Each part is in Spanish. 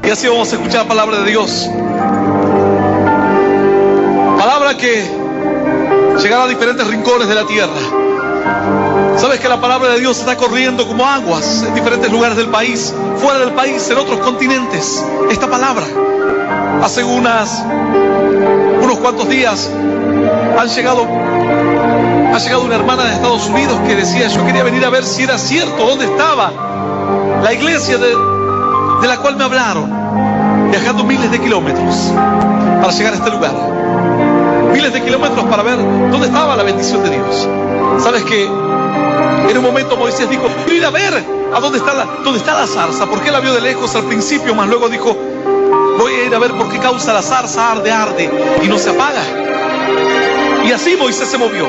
Y así vamos a escuchar la palabra de Dios. Palabra que llegará a diferentes rincones de la tierra. Sabes que la palabra de Dios está corriendo como aguas en diferentes lugares del país, fuera del país, en otros continentes. Esta palabra, hace unos cuantos días, ha llegado una hermana de Estados Unidos que decía: yo quería venir a ver si era cierto, dónde estaba la iglesia de la cual me hablaron, viajando miles de kilómetros para llegar a este lugar. Miles de kilómetros para ver dónde estaba la bendición de Dios. Sabes que en un momento Moisés dijo: voy a ir a ver a dónde está la zarza, porque él la vio de lejos al principio, mas luego dijo: voy a ir a ver por qué causa la zarza arde y no se apaga. Y así Moisés se movió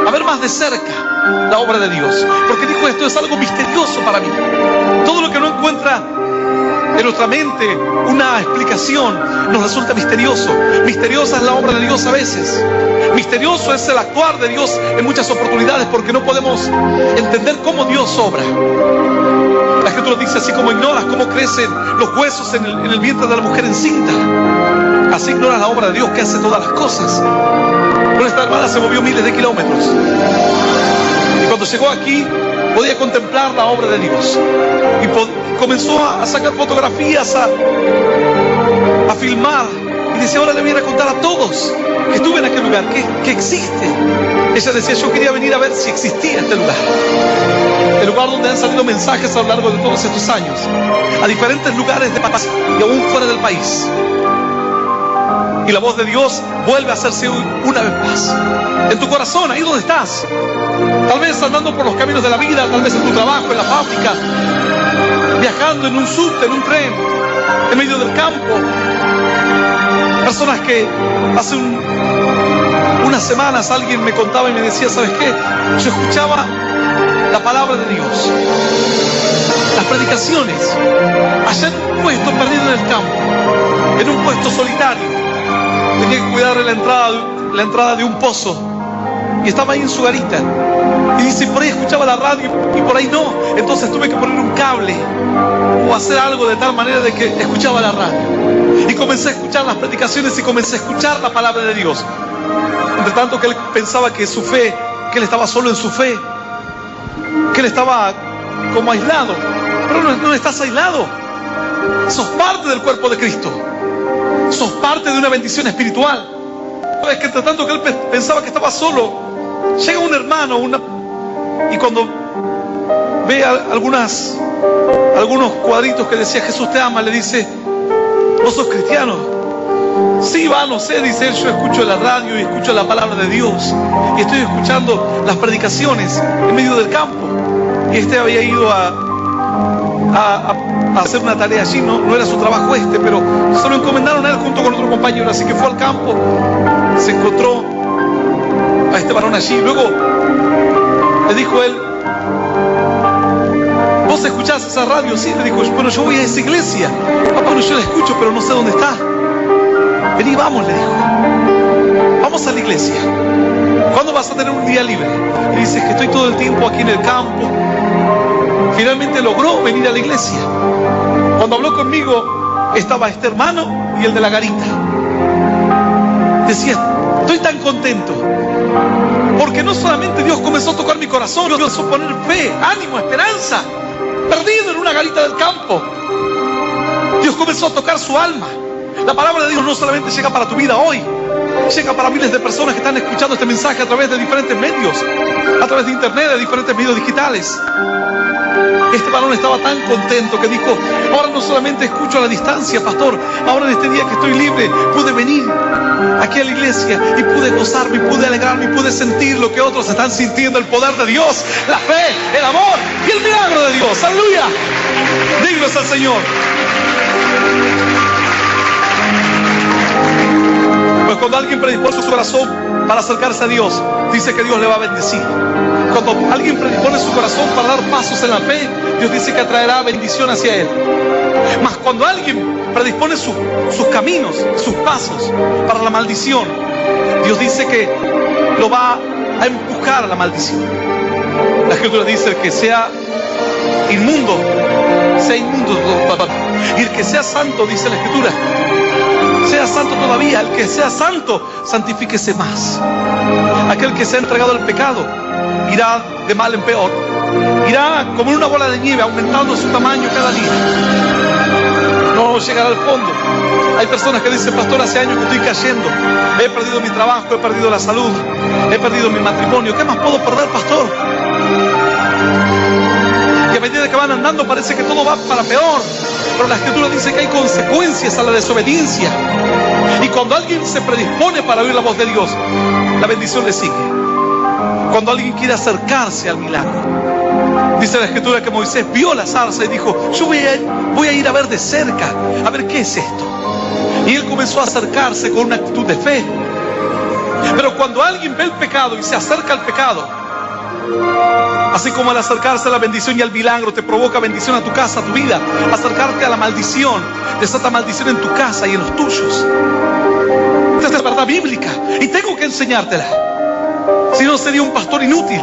a ver más de cerca la obra de Dios, porque dijo: esto es algo misterioso para mí. Todo lo que no encuentra en nuestra mente una explicación nos resulta misterioso. Misteriosa es la obra de Dios a veces. Misterioso es el actuar de Dios en muchas oportunidades, porque no podemos entender cómo Dios obra. La Escritura dice: así como ignoras cómo crecen los huesos en el vientre de la mujer encinta, así ignoras la obra de Dios que hace todas las cosas. Pero esta hermana se movió miles de kilómetros, y cuando llegó aquí podía contemplar la obra de Dios, y comenzó a sacar fotografías, a filmar, y decía: ahora le voy a contar a todos que estuve en aquel lugar, que existe. Ella decía: yo quería venir a ver si existía este lugar, el lugar donde han salido mensajes a lo largo de todos estos años, a diferentes lugares de país y aún fuera del país. Y la voz de Dios vuelve a hacerse una vez más en tu corazón, ahí donde estás. Tal vez andando por los caminos de la vida, tal vez en tu trabajo, en la fábrica, viajando en un subte, en un tren, en medio del campo. Personas que hace unas semanas alguien me contaba y me decía: ¿sabes qué? Yo escuchaba la palabra de Dios, las predicaciones, allá en un puesto perdido en el campo, en un puesto solitario. Tenía que cuidar la entrada de un pozo, y estaba ahí en su garita. Y dice: por ahí escuchaba la radio y por ahí no. Entonces tuve que poner un cable o hacer algo de tal manera de que escuchaba la radio. Y comencé a escuchar las predicaciones y comencé a escuchar la palabra de Dios. Entre tanto que él pensaba que su fe, que él estaba solo en su fe, que él estaba como aislado. Pero no estás aislado. Sos parte del cuerpo de Cristo. Sos parte de una bendición espiritual. Es que entre tanto que él pensaba que estaba solo, llega un hermano, y cuando ve algunos cuadritos que decía: Jesús te ama, le dice: ¿vos sos cristiano? Sí, no sé, dice él: yo escucho la radio y escucho la palabra de Dios, y estoy escuchando las predicaciones en medio del campo. Y había ido a hacer una tarea allí, no era su trabajo pero se lo encomendaron a él junto con otro compañero, así que fue al campo, se encontró a este varón allí. Luego le dijo él: ¿vos escuchás esa radio? Sí, le dijo. Bueno, yo voy a esa iglesia. Papá, no, yo la escucho, pero no sé dónde está. Vení, vamos, le dijo. Vamos a la iglesia. ¿Cuándo vas a tener un día libre? Y dice: que estoy todo el tiempo aquí en el campo. Finalmente logró venir a la iglesia. Cuando habló conmigo, estaba este hermano y el de la garita. Decía: estoy tan contento, porque no solamente Dios comenzó a tocar mi corazón, Dios comenzó a poner fe, ánimo, esperanza, perdido en una garita del campo. Dios comenzó a tocar su alma. La palabra de Dios no solamente llega para tu vida hoy, llega para miles de personas que están escuchando este mensaje a través de diferentes medios, a través de internet, de diferentes medios digitales. Este varón estaba tan contento que dijo: ahora no solamente escucho a la distancia, pastor, ahora en este día que estoy libre pude venir aquí a la iglesia y pude gozarme, y pude alegrarme, y pude sentir lo que otros están sintiendo: el poder de Dios, la fe, el amor y el milagro de Dios. ¡Aleluya! Digno es el Señor. Pues cuando alguien predispone su corazón para acercarse a Dios, dice que Dios le va a bendecir. Cuando alguien predispone su corazón para dar pasos en la fe, Dios dice que atraerá bendición hacia él. Mas cuando alguien predispone sus caminos, sus pasos para la maldición, Dios dice que lo va a empujar a la maldición. La Escritura dice: el que sea inmundo sea inmundo. Y el que sea santo, dice la Escritura, sea santo todavía. El que sea santo, santifíquese más. Aquel que se ha entregado al pecado irá de mal en peor. Irá como en una bola de nieve, aumentando su tamaño cada día. No llegará al fondo. Hay personas que dicen: pastor, hace años que estoy cayendo. He perdido mi trabajo, he perdido la salud, he perdido mi matrimonio. ¿Qué más puedo perder, pastor? Y a medida que van andando parece que todo va para peor. Pero la Escritura dice que hay consecuencias a la desobediencia. Y cuando alguien se predispone para oír la voz de Dios, la bendición le sigue. Cuando alguien quiere acercarse al milagro, dice la Escritura que Moisés vio la zarza y dijo: yo voy a ir a ver de cerca, a ver qué es esto. Y él comenzó a acercarse con una actitud de fe. Pero cuando alguien ve el pecado y se acerca al pecado, así como al acercarse a la bendición y al milagro te provoca bendición a tu casa, a tu vida, acercarte a la maldición desata maldición en tu casa y en los tuyos. Esta es la verdad bíblica y tengo que enseñártela. Si no, sería un pastor inútil.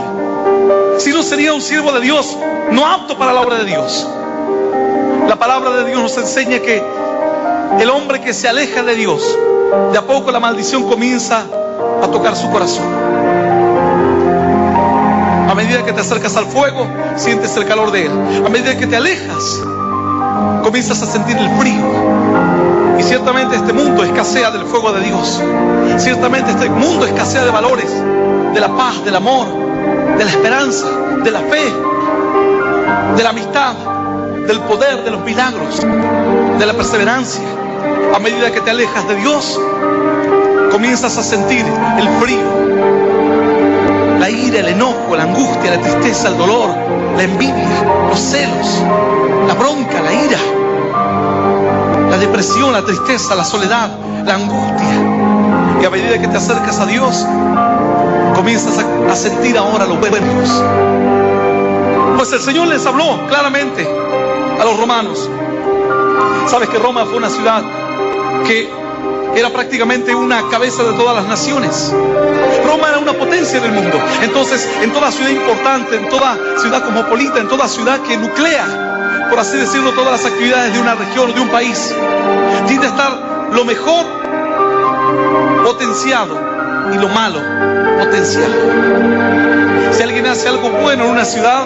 Si no, sería un siervo de Dios no apto para la obra de Dios. La palabra de Dios nos enseña que el hombre que se aleja de Dios, de a poco la maldición comienza a tocar su corazón. A medida que te acercas al fuego, sientes el calor de él. A medida que te alejas, comienzas a sentir el frío. Y ciertamente este mundo escasea del fuego de Dios. Ciertamente este mundo escasea de valores, de la paz, del amor, de la esperanza, de la fe, de la amistad, del poder, de los milagros, de la perseverancia. A medida que te alejas de Dios, comienzas a sentir el frío, la ira, el enojo, la angustia, la tristeza, el dolor, la envidia, los celos, la bronca, la ira, la depresión, la tristeza, la soledad, la angustia. Y a medida que te acercas a Dios, comienzas a sentir ahora los buenos. Pues el Señor les habló claramente a los romanos. Sabes que Roma fue una ciudad que era prácticamente una cabeza de todas las naciones. Roma era una potencia en el mundo. Entonces, en toda ciudad importante, en toda ciudad cosmopolita, en toda ciudad que nuclea, por así decirlo, todas las actividades de una región o de un país, tiende a estar lo mejor potenciado y lo malo potenciado. Si alguien hace algo bueno en una ciudad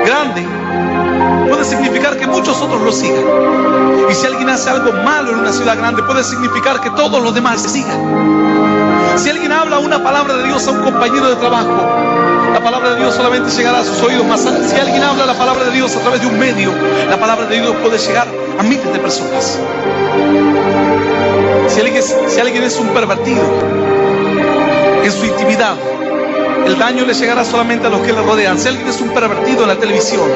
grande, puede significar que muchos otros lo sigan. Y si alguien hace algo malo en una ciudad grande, puede significar que todos los demás se sigan. Si alguien habla una palabra de Dios a un compañero de trabajo, la palabra de Dios solamente llegará a sus oídos. Más si alguien habla la palabra de Dios a través de un medio, la palabra de Dios puede llegar a miles de personas. Si alguien es un pervertido en su intimidad, el daño le llegará solamente a los que le rodean. Si alguien es un pervertido en la televisión,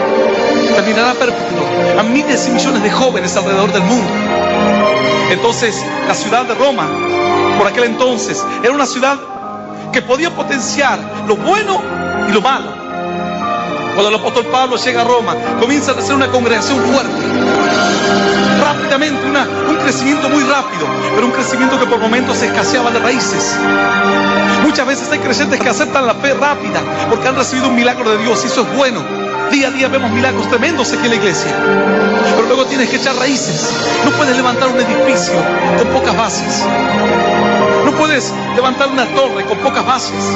terminará pervertido a miles y millones de jóvenes alrededor del mundo. Entonces, la ciudad de Roma, por aquel entonces, era una ciudad que podía potenciar lo bueno y lo malo. Cuando el apóstol Pablo llega a Roma, comienza a ser una congregación fuerte. Rápidamente, un crecimiento muy rápido, pero un crecimiento que por momentos escaseaba de raíces. Muchas veces hay creyentes que aceptan la fe rápida porque han recibido un milagro de Dios y eso es bueno. Día a día vemos milagros tremendos aquí en la iglesia. Pero luego tienes que echar raíces. No puedes levantar un edificio con pocas bases. No puedes levantar una torre con pocas bases.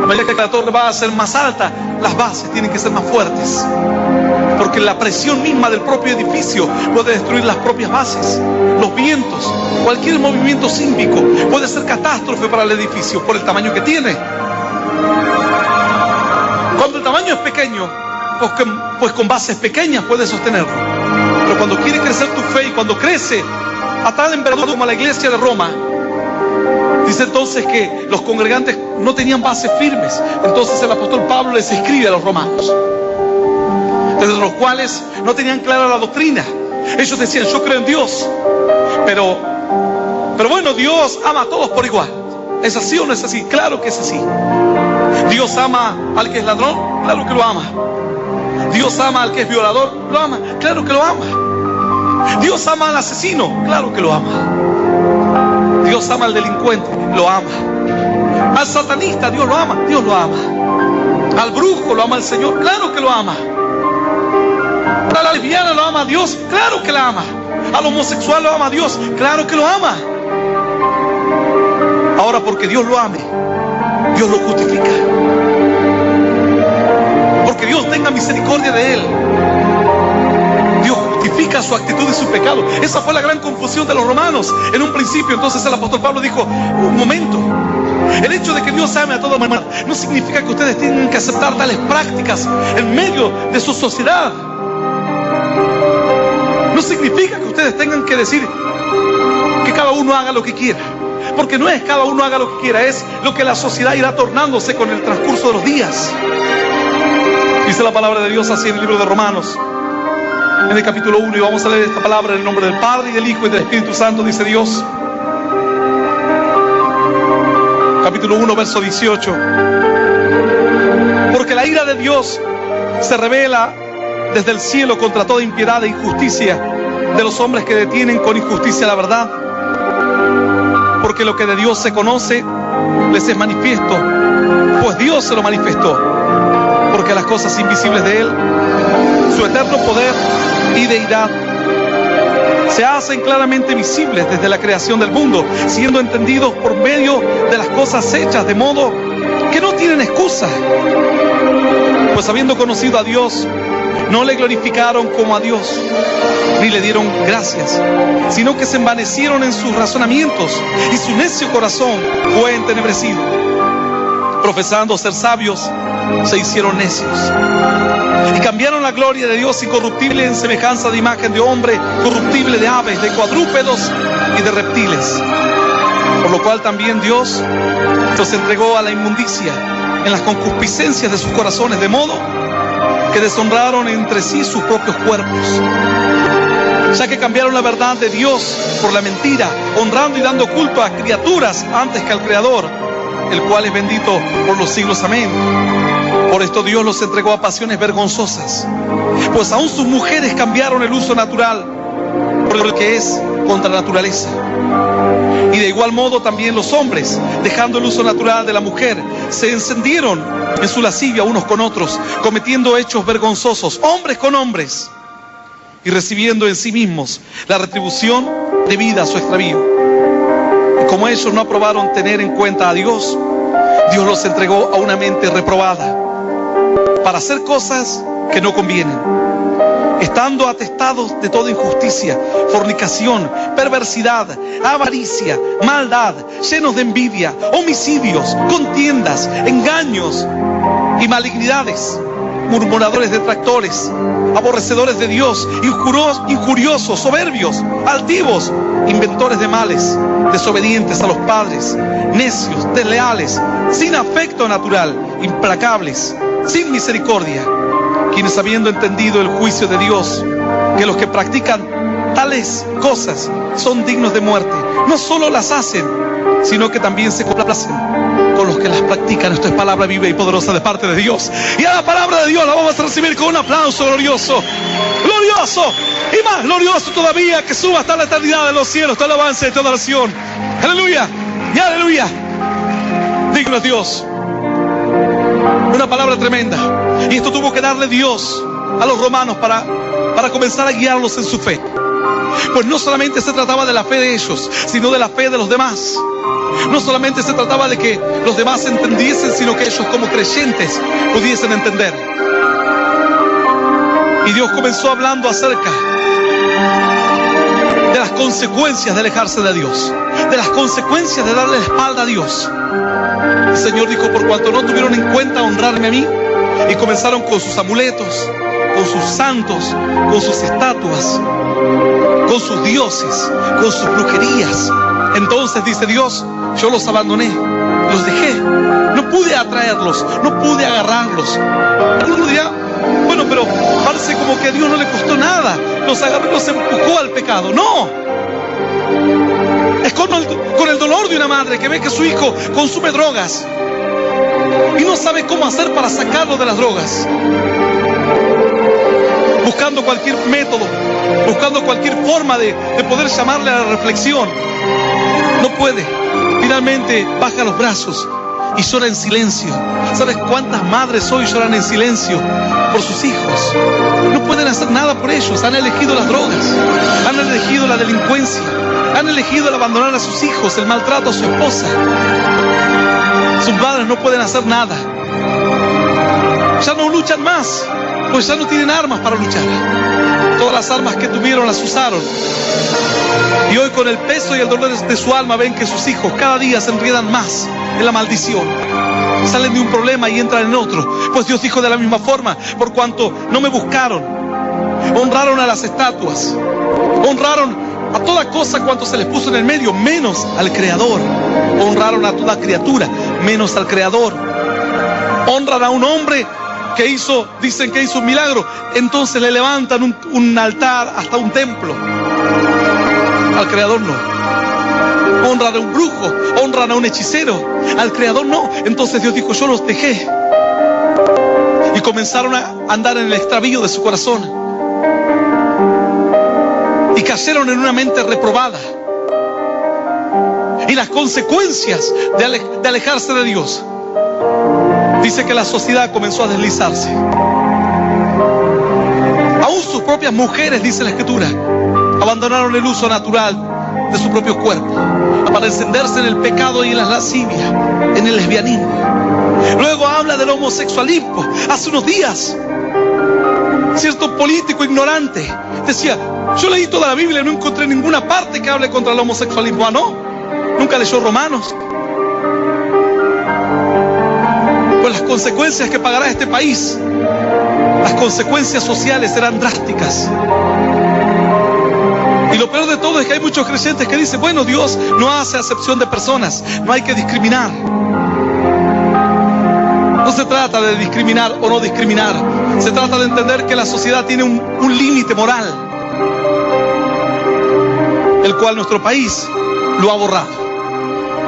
A medida que la torre va a ser más alta, las bases tienen que ser más fuertes. Porque la presión misma del propio edificio puede destruir las propias bases. Los vientos, cualquier movimiento sísmico puede ser catástrofe para el edificio por el tamaño que tiene. Cuando el tamaño es pequeño, pues con bases pequeñas puedes sostenerlo. Pero cuando quiere crecer tu fe y cuando crece a tal envergadura como la iglesia de Roma, dice entonces que los congregantes no tenían bases firmes. Entonces el apóstol Pablo les escribe a los romanos, desde los cuales no tenían clara la doctrina. Ellos decían: yo creo en Dios, pero bueno, Dios ama a todos por igual. ¿Es así o no es así? Claro que es así. Dios ama al que es ladrón, claro que lo ama. Dios ama al que es violador, lo ama, claro que lo ama. Dios ama al asesino, claro que lo ama. Dios ama al delincuente, lo ama. Al satanista, Dios lo ama, Dios lo ama. Al brujo lo ama el Señor, claro que lo ama. A la lesbiana lo ama a Dios, claro que la ama. Al homosexual lo ama a Dios, claro que lo ama. Ahora, porque Dios lo ame, Dios lo justifica. Porque Dios tenga misericordia de él, Dios justifica su actitud y su pecado. Esa fue la gran confusión de los romanos en un principio. Entonces el apóstol Pablo dijo: un momento, el hecho de que Dios ame a toda humanidad no significa que ustedes tengan que aceptar tales prácticas en medio de su sociedad. No significa que ustedes tengan que decir que cada uno haga lo que quiera, porque no es cada uno haga lo que quiera, es lo que la sociedad irá tornándose con el transcurso de los días. Dice la palabra de Dios así en el libro de Romanos, en el capítulo 1, y vamos a leer esta palabra en el nombre del Padre, y del Hijo, y del Espíritu Santo. Dice Dios, capítulo 1, verso 18: porque la ira de Dios se revela desde el cielo contra toda impiedad e injusticia de los hombres que detienen con injusticia la verdad. Porque lo que de Dios se conoce les es manifiesto, pues Dios se lo manifestó. Porque las cosas invisibles de Él, su eterno poder y deidad, se hacen claramente visibles desde la creación del mundo, siendo entendidos por medio de las cosas hechas, de modo que no tienen excusa. Pues habiendo conocido a Dios, no le glorificaron como a Dios, ni le dieron gracias, sino que se envanecieron en sus razonamientos, y su necio corazón fue entenebrecido. Profesando ser sabios, se hicieron necios, y cambiaron la gloria de Dios incorruptible en semejanza de imagen de hombre corruptible, de aves, de cuadrúpedos y de reptiles. Por lo cual también Dios los entregó a la inmundicia en las concupiscencias de sus corazones, de modo que deshonraron entre sí sus propios cuerpos, ya que cambiaron la verdad de Dios por la mentira, honrando y dando culto a criaturas antes que al Creador, el cual es bendito por los siglos. Amén. Por esto Dios los entregó a pasiones vergonzosas, pues aún sus mujeres cambiaron el uso natural por el que es contra la naturaleza. Y de igual modo también los hombres, dejando el uso natural de la mujer, se encendieron en su lascivia unos con otros, cometiendo hechos vergonzosos, hombres con hombres, y recibiendo en sí mismos la retribución debida a su extravío. Y como ellos no aprobaron tener en cuenta a Dios, Dios los entregó a una mente reprobada, para hacer cosas que no convienen, estando atestados de toda injusticia, fornicación, perversidad, avaricia, maldad, llenos de envidia, homicidios, contiendas, engaños y malignidades, murmuradores, detractores, aborrecedores de Dios, injuriosos, soberbios, altivos, inventores de males, desobedientes a los padres, necios, desleales, sin afecto natural, implacables, sin misericordia, quienes, habiendo entendido el juicio de Dios, que los que practican tales cosas son dignos de muerte, no solo las hacen, sino que también se complacen con los que las practican. Esto es palabra viva y poderosa de parte de Dios. Y a la palabra de Dios la vamos a recibir con un aplauso glorioso, glorioso y más glorioso todavía, que suba hasta la eternidad de los cielos, toda alabanza y toda oración. Aleluya y aleluya. Digno es Dios. Una palabra tremenda. Y esto tuvo que darle Dios a los romanos para comenzar a guiarlos en su fe. Pues no solamente se trataba de la fe de ellos, sino de la fe de los demás. No solamente se trataba de que los demás entendiesen, sino que ellos como creyentes pudiesen entender. Y Dios comenzó hablando acerca de las consecuencias de alejarse de Dios, de las consecuencias de darle la espalda a Dios. El Señor dijo: por cuanto no tuvieron en cuenta honrarme a mí, y comenzaron con sus amuletos, con sus santos, con sus estatuas, con sus dioses, con sus brujerías, entonces dice Dios, yo los abandoné, los dejé, no pude atraerlos, no pude agarrarlos. Algunos dirán: bueno, pero parece como que a Dios no le costó nada, los agarró y los empujó al pecado. No, es con el dolor de una madre que ve que su hijo consume drogas y no sabe cómo hacer para sacarlo de las drogas, buscando cualquier método, buscando cualquier forma de poder llamarle a la reflexión. No puede. Finalmente baja los brazos y llora en silencio. ¿Sabes cuántas madres hoy lloran en silencio por sus hijos? No pueden hacer nada por ellos. Han elegido las drogas, han elegido la delincuencia, han elegido el abandonar a sus hijos, el maltrato a su esposa. Sus padres no pueden hacer nada. Ya no luchan más, pues ya no tienen armas para luchar. Todas las armas que tuvieron las usaron. Y hoy, con el peso y el dolor de su alma, ven que sus hijos cada día se enredan más en la maldición. Salen de un problema y entran en otro. Pues Dios dijo de la misma forma: por cuanto no me buscaron, honraron a las estatuas, honraron a toda cosa cuanto se les puso en el medio, menos al Creador. Honraron a toda criatura, menos al Creador. Honran a un hombre que dicen que hizo un milagro, entonces le levantan un altar, hasta un templo. Al Creador no. Honran a un brujo, honran a un hechicero. Al Creador no. Entonces Dios dijo: yo los dejé. Y comenzaron a andar en el extravío de su corazón. Y cayeron en una mente reprobada. Y las consecuencias de alejarse de Dios. Dice que la sociedad comenzó a deslizarse. Aún sus propias mujeres, dice la Escritura, abandonaron el uso natural de su propio cuerpo para encenderse en el pecado y en la lascivia, en el lesbianismo. Luego habla del homosexualismo. Hace unos días, cierto político ignorante decía: yo leí toda la Biblia y no encontré ninguna parte que hable contra el homosexualismo. ¿Ah, no? ¿Nunca leyó Romanos? Pues las consecuencias que pagará este país, las consecuencias sociales serán drásticas. Y lo peor de todo es que hay muchos creyentes que dicen: bueno, Dios no hace acepción de personas, no hay que discriminar. No se trata de discriminar o no discriminar, se trata de entender que la sociedad tiene un límite moral, el cual nuestro país lo ha borrado.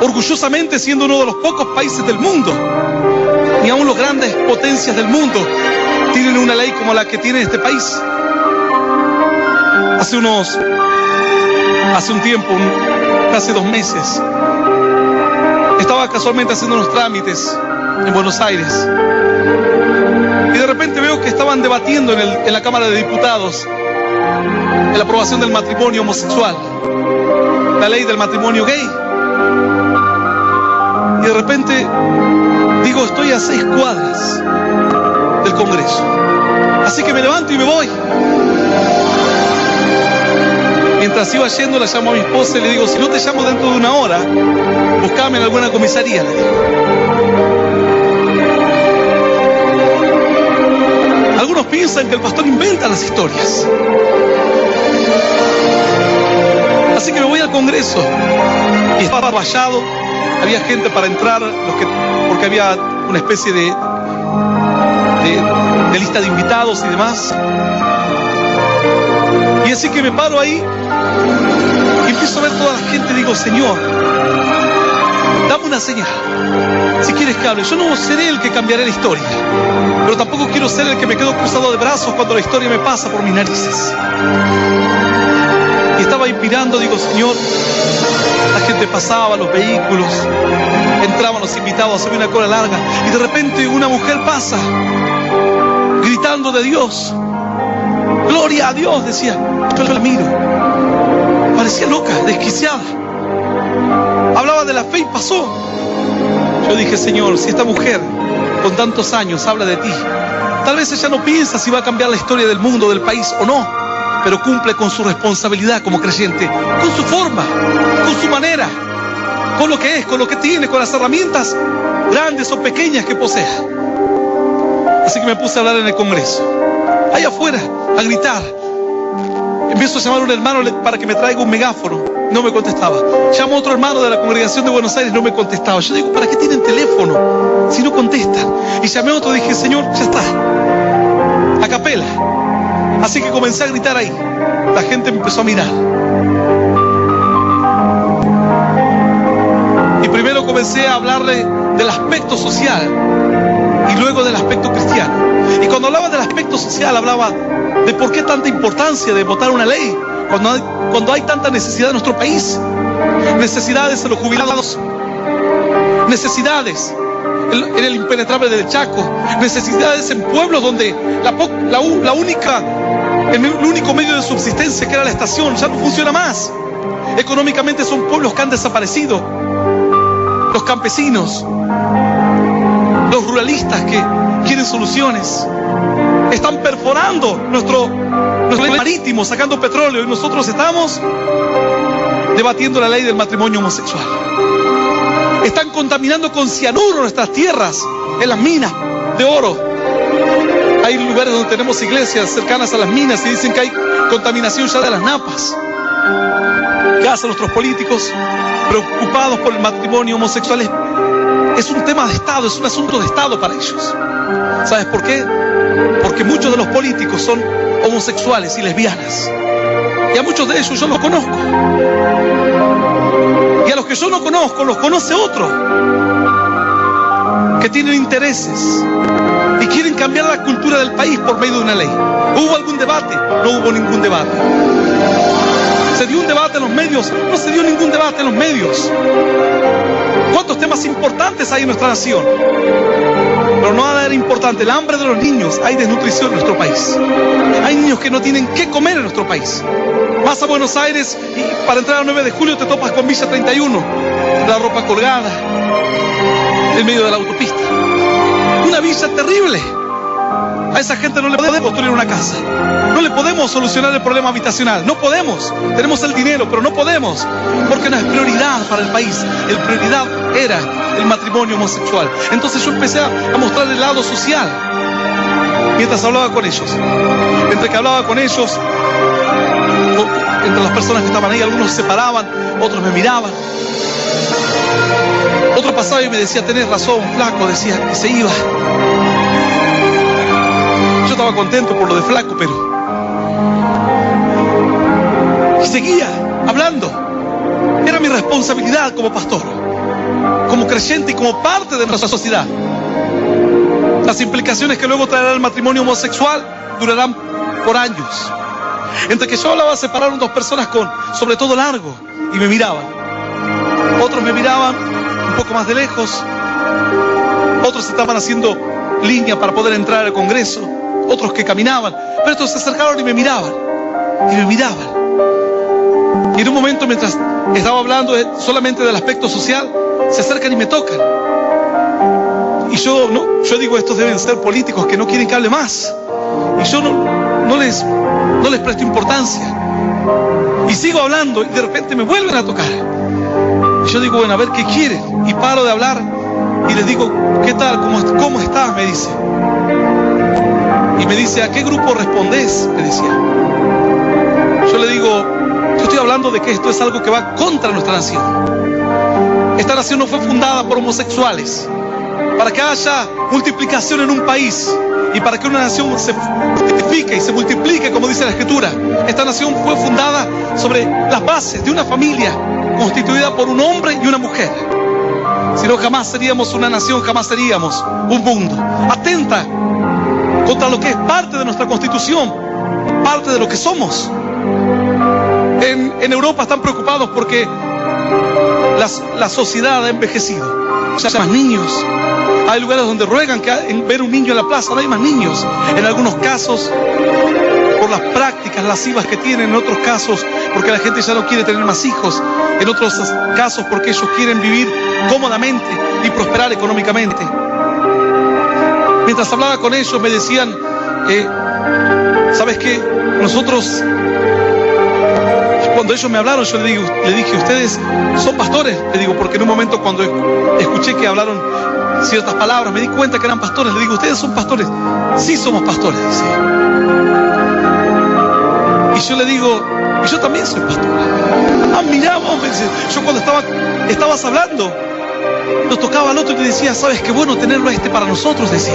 Orgullosamente, siendo uno de los pocos países del mundo, ni aún las grandes potencias del mundo tienen una ley como la que tiene este país. Hace un tiempo, casi 2 meses, estaba casualmente haciendo unos trámites en Buenos Aires y de repente veo que estaban debatiendo en la Cámara de Diputados la aprobación del matrimonio homosexual, la ley del matrimonio gay. Y de repente digo: estoy a 6 cuadras del Congreso, así que me levanto y me voy. Mientras iba yendo, le llamo a mi esposa y le digo: si no te llamo dentro de 1 hora, buscame en alguna comisaría, le digo. Algunos piensan que el pastor inventa las historias. Así que me voy al Congreso y estaba vallado. Había gente para entrar, porque había una especie de lista de invitados y demás. Y así que me paro ahí y empiezo a ver toda la gente y digo: Señor, dame una señal. Si quieres que hable, yo no seré el que cambiaré la historia, pero tampoco quiero ser el que me quedo cruzado de brazos cuando la historia me pasa por mis narices. Y estaba ahí mirando, digo: Señor, la gente pasaba, los vehículos, entraban los invitados, había una cola larga, y de repente una mujer pasa, gritando de Dios. Gloria a Dios, decía. Yo la miro, parecía loca, desquiciada. Hablaba de la fe y pasó. Yo dije: Señor, si esta mujer con tantos años habla de ti, tal vez ella no piensa si va a cambiar la historia del mundo, del país o no, pero cumple con su responsabilidad como creyente, con su forma, con su manera, con lo que es, con lo que tiene, con las herramientas grandes o pequeñas que posea. Así que me puse a hablar en el Congreso, allá afuera, a gritar. Empiezo a llamar a un hermano para que me traiga un megáfono, no me contestaba. Llamo a otro hermano de la congregación de Buenos Aires, no me contestaba. Yo digo: ¿para qué tienen teléfono si no contestan? Y llamé a otro, dije: Señor, ya está, a capela. Así que comencé a gritar ahí. La gente me empezó a mirar. Y primero comencé a hablarle del aspecto social y luego del aspecto cristiano. Y cuando hablaba del aspecto social, hablaba de por qué tanta importancia de votar una ley cuando hay tanta necesidad en nuestro país. Necesidades en los jubilados, necesidades en el impenetrable del Chaco, necesidades en pueblos donde el único medio de subsistencia, que era la estación, ya no funciona más. Económicamente son pueblos que han desaparecido. Los campesinos, los ruralistas que quieren soluciones, están perforando nuestro marítimo, sacando petróleo, y nosotros estamos debatiendo la ley del matrimonio homosexual. Están contaminando con cianuro nuestras tierras, en las minas de oro. Hay lugares donde tenemos iglesias cercanas a las minas y dicen que hay contaminación ya de las napas. ¿Qué hacen nuestros políticos preocupados por el matrimonio homosexual? Es un tema de Estado, es un asunto de Estado para ellos. ¿Sabes por qué? Porque muchos de los políticos son homosexuales y lesbianas. Y a muchos de ellos yo los conozco. Y a los que yo no conozco, los conoce otro. Que tienen intereses y quieren cambiar la cultura del país por medio de una ley. ¿Hubo algún debate? No hubo ningún debate. ¿Se dio un debate en los medios? No se dio ningún debate en los medios. ¿Cuántos temas importantes hay en nuestra nación? Pero no nada era importante. El hambre de los niños. Hay desnutrición en nuestro país. Hay niños que no tienen qué comer en nuestro país. Vas a Buenos Aires y para entrar al 9 de julio te topas con Villa 31. La ropa colgada en medio de la autopista. Una villa terrible. A esa gente no le podemos construir una casa. No le podemos solucionar el problema habitacional. No podemos. Tenemos el dinero, pero no podemos. Porque no es prioridad para el país. El prioridad era el matrimonio homosexual. Entonces yo empecé a mostrar el lado social. Mientras hablaba con ellos. Entre que hablaba con ellos, entre las personas que estaban ahí, algunos se paraban, otros me miraban. Otro pasaba y me decía, tenés razón, flaco, decía, y se iba. Yo estaba contento por lo de flaco, pero... Y seguía hablando. Era mi responsabilidad como pastor, como creyente y como parte de nuestra sociedad. Las implicaciones que luego traerá el matrimonio homosexual durarán por años. Entre que yo hablaba, se pararon dos personas con sobre todo largo y me miraban. Otros me miraban un poco más de lejos. Otros estaban haciendo línea para poder entrar al Congreso. Otros que caminaban. Pero estos se acercaron y me miraban. Y me miraban. Y en un momento, mientras estaba hablando solamente del aspecto social, se acercan y me tocan. Y yo digo, estos deben ser políticos que no quieren que hable más. Y yo no les presto importancia. Y sigo hablando y de repente me vuelven a tocar. Y yo digo, bueno, a ver qué quieren. Y paro de hablar y les digo, ¿qué tal? ¿Cómo estás? Me dice. Y me dice, ¿a qué grupo respondés? Me decía. Yo le digo, yo estoy hablando de que esto es algo que va contra nuestra nación. Esta nación no fue fundada por homosexuales. Para que haya multiplicación en un país y para que una nación se fructifique y se multiplique, como dice la Escritura, esta nación fue fundada sobre las bases de una familia constituida por un hombre y una mujer. Si no, jamás seríamos una nación, jamás seríamos un mundo. Atenta contra lo que es parte de nuestra constitución, parte de lo que somos. En Europa están preocupados porque la sociedad ha envejecido. Ya hay más niños. Hay lugares donde ruegan que ver un niño en la plaza, no hay más niños. En algunos casos, por las prácticas lascivas que tienen, en otros casos, porque la gente ya no quiere tener más hijos, en otros casos, porque ellos quieren vivir cómodamente y prosperar económicamente. Mientras hablaba con ellos, me decían, ¿sabes qué? Nosotros, cuando ellos me hablaron, yo le dije, ¿ustedes son pastores? Le digo, porque en un momento cuando escuché que hablaron ciertas palabras, me di cuenta que eran pastores. Le digo, ¿ustedes son pastores? Sí, somos pastores, dice. Y yo le digo, y yo también soy pastor. Ah, mirá vos, me dice, yo cuando estabas hablando, nos tocaba al otro y te decía, ¿sabes qué bueno tenerlo a este para nosotros? Decía.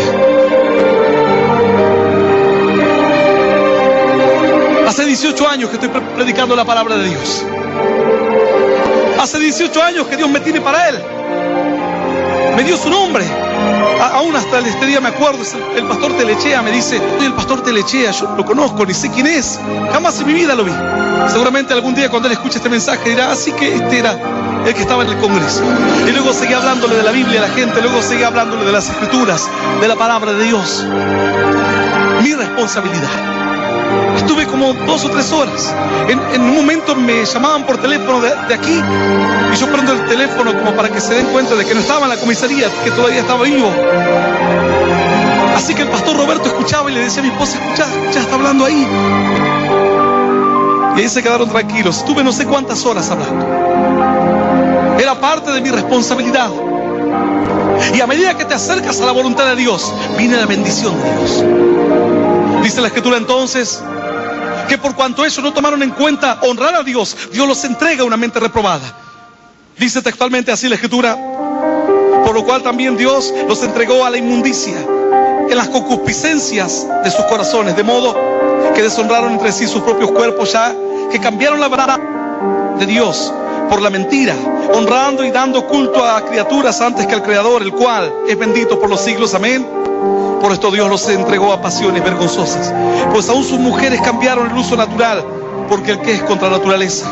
Hace 18 años que estoy predicando la palabra de Dios. Hace 18 años que Dios me tiene para Él. Me dio su nombre. Aún hasta este día me acuerdo, el pastor Telechea me dice, soy el pastor Telechea, yo no lo conozco, ni sé quién es. Jamás en mi vida lo vi. Seguramente algún día cuando él escuche este mensaje dirá, así que este era el que estaba en el Congreso. Y luego seguía hablándole de la Biblia a la gente, luego seguía hablándole de las Escrituras, de la palabra de Dios. Mi responsabilidad. Estuve como 2 o 3 horas. En un momento me llamaban por teléfono de aquí, y yo prendo el teléfono como para que se den cuenta de que no estaba en la comisaría, que todavía estaba vivo. Así que el pastor Roberto escuchaba y le decía a mi esposa: escucha, está hablando ahí. Y ahí se quedaron tranquilos. Estuve no sé cuántas horas hablando. Era parte de mi responsabilidad. Y a medida que te acercas a la voluntad de Dios, viene la bendición de Dios. Dice la Escritura entonces que por cuanto ellos no tomaron en cuenta honrar a Dios, Dios los entrega a una mente reprobada. Dice textualmente así la Escritura: por lo cual también Dios los entregó a la inmundicia en las concupiscencias de sus corazones, de modo que deshonraron entre sí sus propios cuerpos, ya que cambiaron la verdad de Dios por la mentira, honrando y dando culto a criaturas antes que al Creador, el cual es bendito por los siglos. Amén. Por esto Dios los entregó a pasiones vergonzosas, pues aún sus mujeres cambiaron el uso natural porque el que es contra la naturaleza.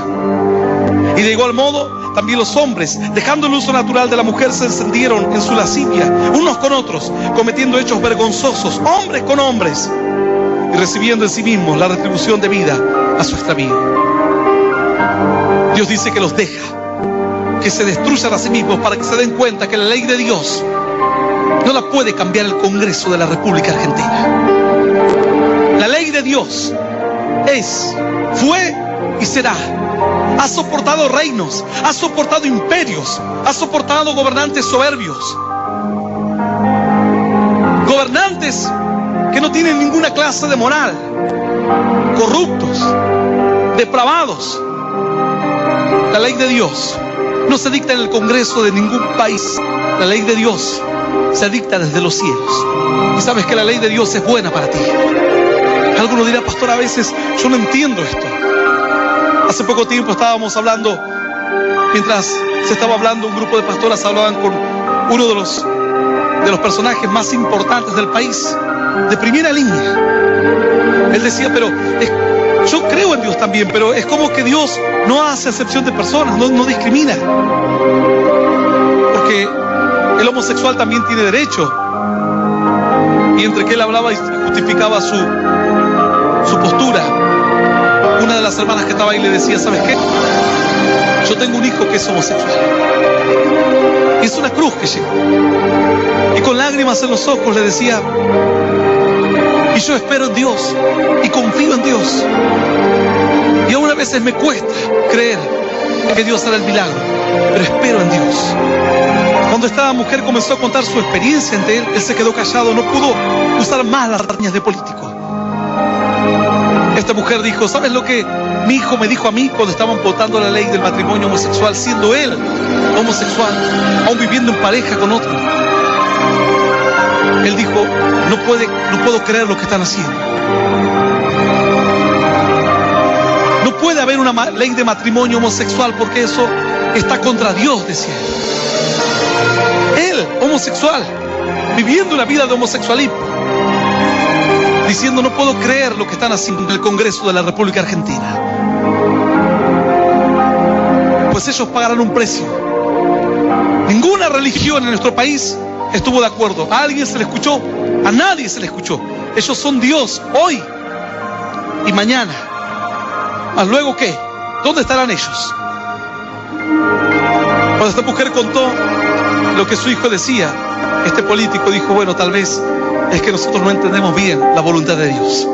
Y de igual modo también los hombres, dejando el uso natural de la mujer, se encendieron en su lascivia unos con otros, cometiendo hechos vergonzosos, hombres con hombres, y recibiendo en sí mismos la retribución debida a su extravío. Dios dice que los deja, que se destruyan a sí mismos, para que se den cuenta que la ley de Dios no la puede cambiar el Congreso de la República Argentina. La ley de Dios es, fue y será. Ha soportado reinos, ha soportado imperios, ha soportado gobernantes soberbios, gobernantes que no tienen ninguna clase de moral, corruptos, depravados. La ley de Dios no se dicta en el Congreso de ningún país. La ley de Dios se dicta desde los cielos. Y sabes que la ley de Dios es buena para ti. Alguno dirá: pastor, a veces yo no entiendo esto. Hace poco tiempo estábamos hablando, mientras se estaba hablando, un grupo de pastoras hablaban con uno de los personajes más importantes del país, de primera línea. Él decía: pero yo creo en Dios también, pero es como que Dios no hace excepción de personas, no discrimina. Porque el homosexual también tiene derecho. Y entre que él hablaba y justificaba su postura, una de las hermanas que estaba ahí le decía: ¿sabes qué? Yo tengo un hijo que es homosexual. Y es una cruz que llegó. Y con lágrimas en los ojos le decía: y yo espero en Dios y confío en Dios. Y aún a veces me cuesta creer que Dios hará el milagro, pero espero en Dios. Cuando esta mujer comenzó a contar su experiencia ante él, él se quedó callado, no pudo usar más las rañas de político. Esta mujer dijo: ¿sabes lo que mi hijo me dijo a mí cuando estaban votando la ley del matrimonio homosexual, siendo él homosexual, aún viviendo en pareja con otro? Él dijo: no puedo creer lo que están haciendo. No puede haber una ley de matrimonio homosexual porque eso está contra Dios, decía él. Él, homosexual, viviendo una vida de homosexualismo, diciendo: no puedo creer lo que están haciendo en el Congreso de la República Argentina. Pues ellos pagarán un precio. Ninguna religión en nuestro país estuvo de acuerdo. ¿A alguien se le escuchó? A nadie se le escuchó. Ellos son Dios hoy y mañana. ¿Más luego qué? ¿Dónde estarán ellos? Cuando esta mujer contó lo que su hijo decía, este político dijo: bueno, tal vez es que nosotros no entendemos bien la voluntad de Dios.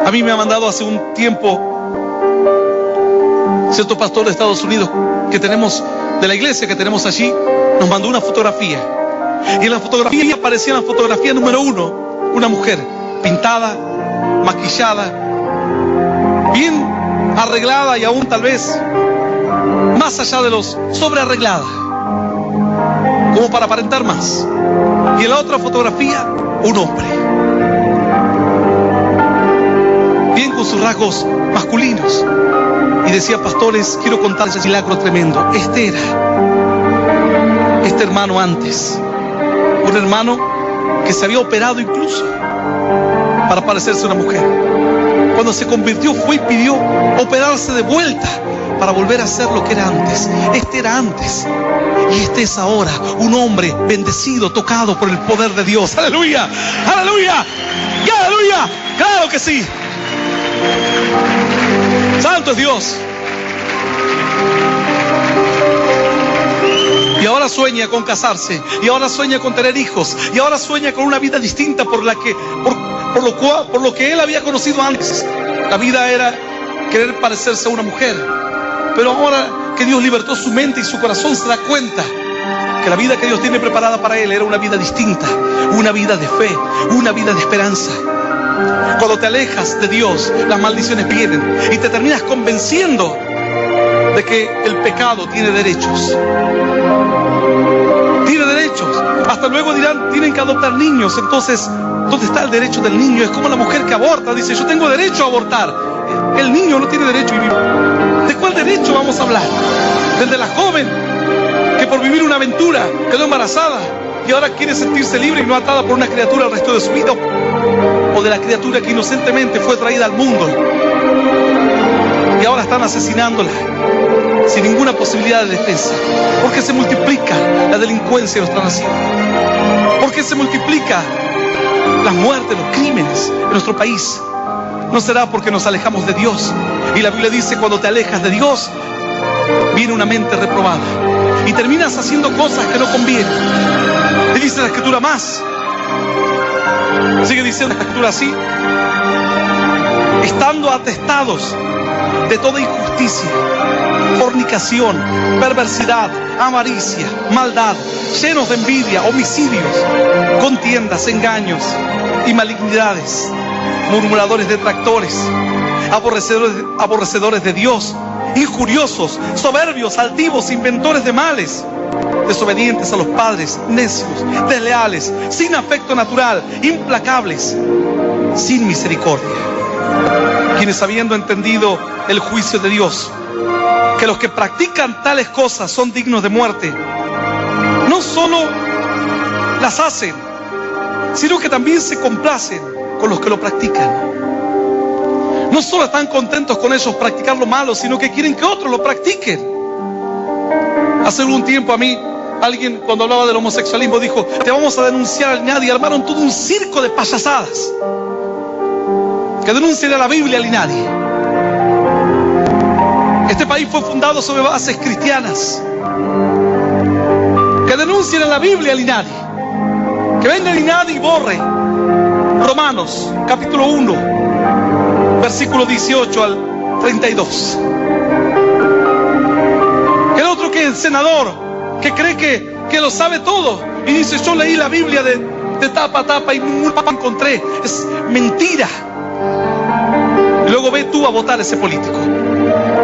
A mí me ha mandado hace un tiempo cierto pastor de Estados Unidos que tenemos, de la iglesia que tenemos allí, nos mandó una fotografía. Y en la fotografía aparecía la fotografía número 1, una mujer pintada, maquillada, bien arreglada y aún tal vez más allá de los sobrearreglada, como para aparentar más. Y en la otra fotografía, un hombre, bien con sus rasgos masculinos. Y decía: pastores, quiero contarles un milagro tremendo. Este era este hermano antes, un hermano que se había operado incluso para parecerse a una mujer. Cuando se convirtió, fue y pidió operarse de vuelta para volver a ser lo que era antes. Este era antes y este es ahora, un hombre bendecido, tocado por el poder de Dios. ¡Aleluya! ¡Aleluya! ¡Y aleluya! ¡Claro que sí! ¡Santo es Dios! Y ahora sueña con casarse, y ahora sueña con tener hijos, y ahora sueña con una vida distinta por lo que él había conocido antes. La vida era querer parecerse a una mujer, pero ahora que Dios libertó su mente y su corazón, se da cuenta que la vida que Dios tiene preparada para él era una vida distinta, una vida de fe, una vida de esperanza. Cuando te alejas de Dios, las maldiciones vienen y te terminas convenciendo de que el pecado tiene derechos. Tiene derechos. Hasta luego dirán, tienen que adoptar niños. Entonces, ¿dónde está el derecho del niño? Es como la mujer que aborta, dice, yo tengo derecho a abortar. El niño no tiene derecho a vivir. ¿De cuál derecho vamos a hablar? ¿Del de la joven que por vivir una aventura quedó embarazada y ahora quiere sentirse libre y no atada por una criatura el resto de su vida? ¿O de la criatura que inocentemente fue traída al mundo y ahora están asesinándola sin ninguna posibilidad de defensa? Porque se multiplica la delincuencia en nuestra nación. Porque se multiplica las muertes, los crímenes en nuestro país. No será porque nos alejamos de Dios. Y la Biblia dice, cuando te alejas de Dios, viene una mente reprobada y terminas haciendo cosas que no convienen. Y dice la Escritura más. Sigue diciendo la Escritura así: estando atestados de toda injusticia, fornicación, perversidad, avaricia, maldad, llenos de envidia, homicidios, contiendas, engaños y malignidades, murmuradores, detractores, aborrecedores de Dios, injuriosos, soberbios, altivos, inventores de males, desobedientes a los padres, necios, desleales, sin afecto natural, implacables, sin misericordia, quienes, habiendo entendido el juicio de Dios, que los que practican tales cosas son dignos de muerte, no solo las hacen, sino que también se complacen con los que lo practican. No solo están contentos con ellos practicar lo malo, sino que quieren que otros lo practiquen. Hace algún tiempo a mí, alguien cuando hablaba del homosexualismo dijo, te vamos a denunciar al INADI, y armaron todo un circo de payasadas. Que denuncien a la Biblia al INADI. Este país fue fundado sobre bases cristianas. Que denuncien a la Biblia al INADI. Que venga el INADI y borre Romanos, capítulo 1, versículo 18 al 32. El otro que es senador, que cree que lo sabe todo, y dice, yo leí la Biblia de tapa a tapa y no la encontré. Es mentira. Y luego ve tú a votar a ese político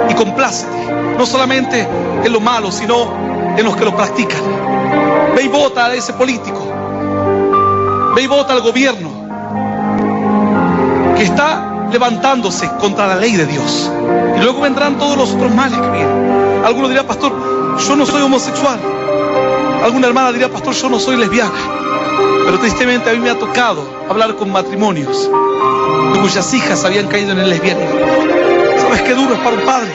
y complácete, no solamente en lo malo, sino en los que lo practican. Ve y vota a ese político. Ve y vota al gobierno que está levantándose contra la ley de Dios. Y luego vendrán todos los otros males que vienen. Alguno dirá, pastor, yo no soy homosexual. Alguna hermana dirá, pastor, yo no soy lesbiana. Pero tristemente a mí me ha tocado hablar con matrimonios cuyas hijas habían caído en el lesbianismo. ¿Sabes qué duro es para un padre?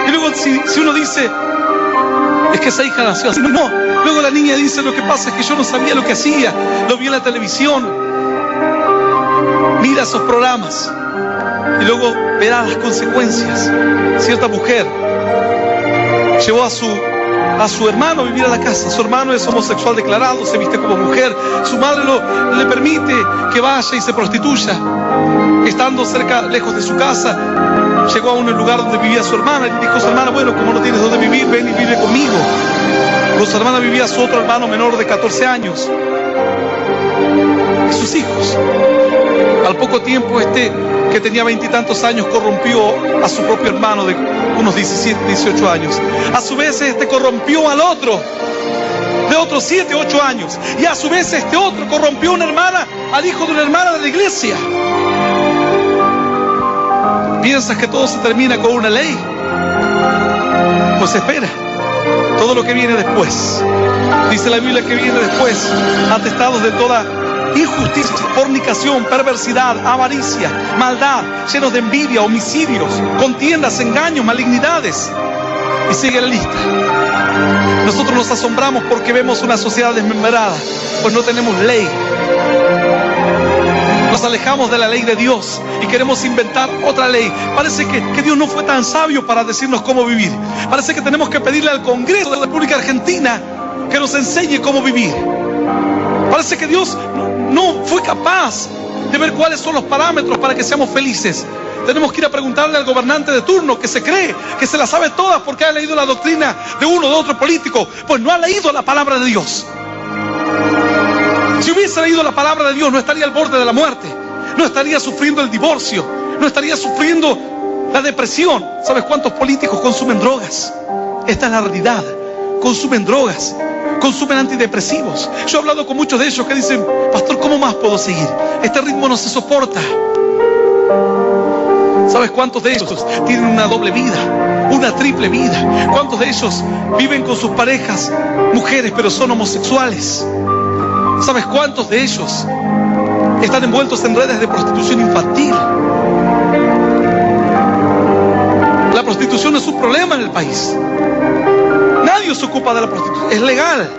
Y luego si uno dice, es que esa hija nació así. No, luego la niña dice, lo que pasa es que yo no sabía lo que hacía. Lo vi en la televisión. Mira esos programas y luego verá las consecuencias. Cierta mujer llevó a su hermano a vivir a la casa. Su hermano es homosexual declarado, se viste como mujer. Su madre le permite que vaya y se prostituya. Estando lejos de su casa, llegó a un lugar donde vivía su hermana y le dijo a su hermana, bueno, como no tienes donde vivir, ven y vive conmigo. Con su hermana vivía su otro hermano menor de 14 años y sus hijos. Al poco tiempo que tenía 20 y tantos años, corrompió a su propio hermano de unos 17, 18 años. A su vez corrompió al otro de otros 7, 8 años. Y a su vez otro corrompió a una hermana, al hijo de una hermana de la iglesia. ¿Piensas que todo se termina con una ley? Pues espera, todo lo que viene después. Dice la Biblia que viene después, atestados de toda injusticia, fornicación, perversidad, avaricia, maldad, llenos de envidia, homicidios, contiendas, engaños, malignidades. Y sigue la lista. Nosotros nos asombramos porque vemos una sociedad desmembrada, pues no tenemos ley. Nos alejamos de la ley de Dios y queremos inventar otra ley. Parece que Dios no fue tan sabio para decirnos cómo vivir. Parece que tenemos que pedirle al Congreso de la República Argentina que nos enseñe cómo vivir. Parece que Dios no fue capaz de ver cuáles son los parámetros para que seamos felices. Tenemos que ir a preguntarle al gobernante de turno que se cree que se la sabe todas porque ha leído la doctrina de uno o de otro político. Pues no ha leído la palabra de Dios. Si hubiese leído la palabra de Dios, no estaría al borde de la muerte, no estaría sufriendo el divorcio, no estaría sufriendo la depresión. ¿Sabes cuántos políticos consumen drogas? Esta es la realidad. Consumen drogas, consumen antidepresivos. Yo he hablado con muchos de ellos que dicen: pastor, ¿cómo más puedo seguir? Este ritmo no se soporta. ¿Sabes cuántos de ellos tienen una doble vida, una triple vida? ¿Cuántos de ellos viven con sus parejas, mujeres, pero son homosexuales? ¿Sabes cuántos de ellos están envueltos en redes de prostitución infantil? La prostitución es un problema en el país. Nadie se ocupa de la prostitución, es legal.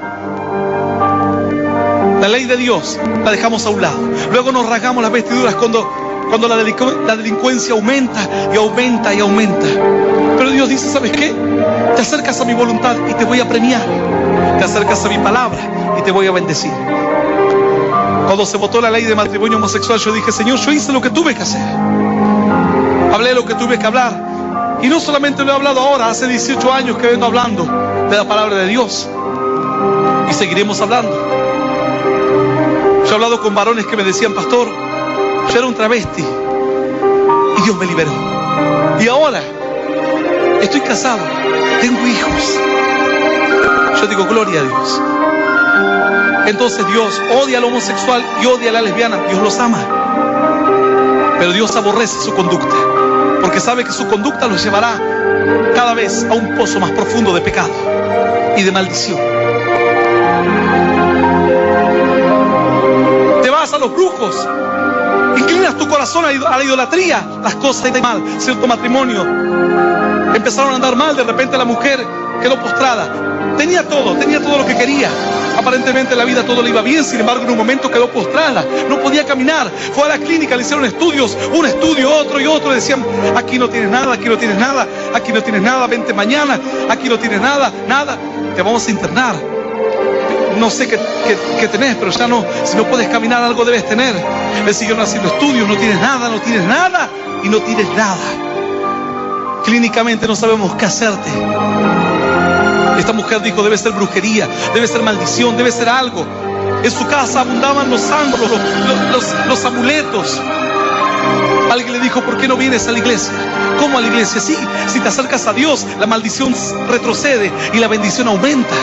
La ley de Dios la dejamos a un lado. Luego nos rasgamos las vestiduras cuando la delincuencia aumenta y aumenta y aumenta. Pero Dios dice: ¿sabes qué? Te acercas a mi voluntad y te voy a premiar. Te acercas a mi palabra y te voy a bendecir. Cuando se votó la ley de matrimonio homosexual, yo dije: Señor, yo hice lo que tuve que hacer. Hablé lo que tuve que hablar. Y no solamente lo he hablado ahora, hace 18 años que vengo hablando de la palabra de Dios. Y seguiremos hablando. Yo he hablado con varones que me decían: pastor, yo era un travesti y Dios me liberó. Y ahora estoy casado, tengo hijos. Yo digo: gloria a Dios. Entonces Dios odia al homosexual y odia a la lesbiana. Dios los ama. Pero Dios aborrece su conducta, porque sabe que su conducta los llevará cada vez a un pozo más profundo de pecado y de maldición. Te vas a los brujos, inclinas tu corazón a la idolatría, las cosas están mal. Cierto matrimonio empezaron a andar mal, de repente la mujer quedó postrada. Tenía todo lo que quería. Aparentemente en la vida todo le iba bien, sin embargo en un momento quedó postrada, no podía caminar. Fue a la clínica, le hicieron estudios, un estudio, otro y otro. Decían: aquí no tienes nada, aquí no tienes nada, aquí no tienes nada, vente mañana, aquí no tienes nada, nada, te vamos a internar. No sé qué tenés, pero ya no, si no puedes caminar algo debes tener. Le siguieron haciendo estudios: no tienes nada, no tienes nada y no tienes nada. Clínicamente no sabemos qué hacerte. Esta mujer dijo: debe ser brujería, debe ser maldición, debe ser algo. En su casa abundaban los ángulos, los amuletos. Alguien le dijo: ¿por qué no vienes a la iglesia? ¿Cómo a la iglesia? Sí, si te acercas a Dios, la maldición retrocede y la bendición aumenta.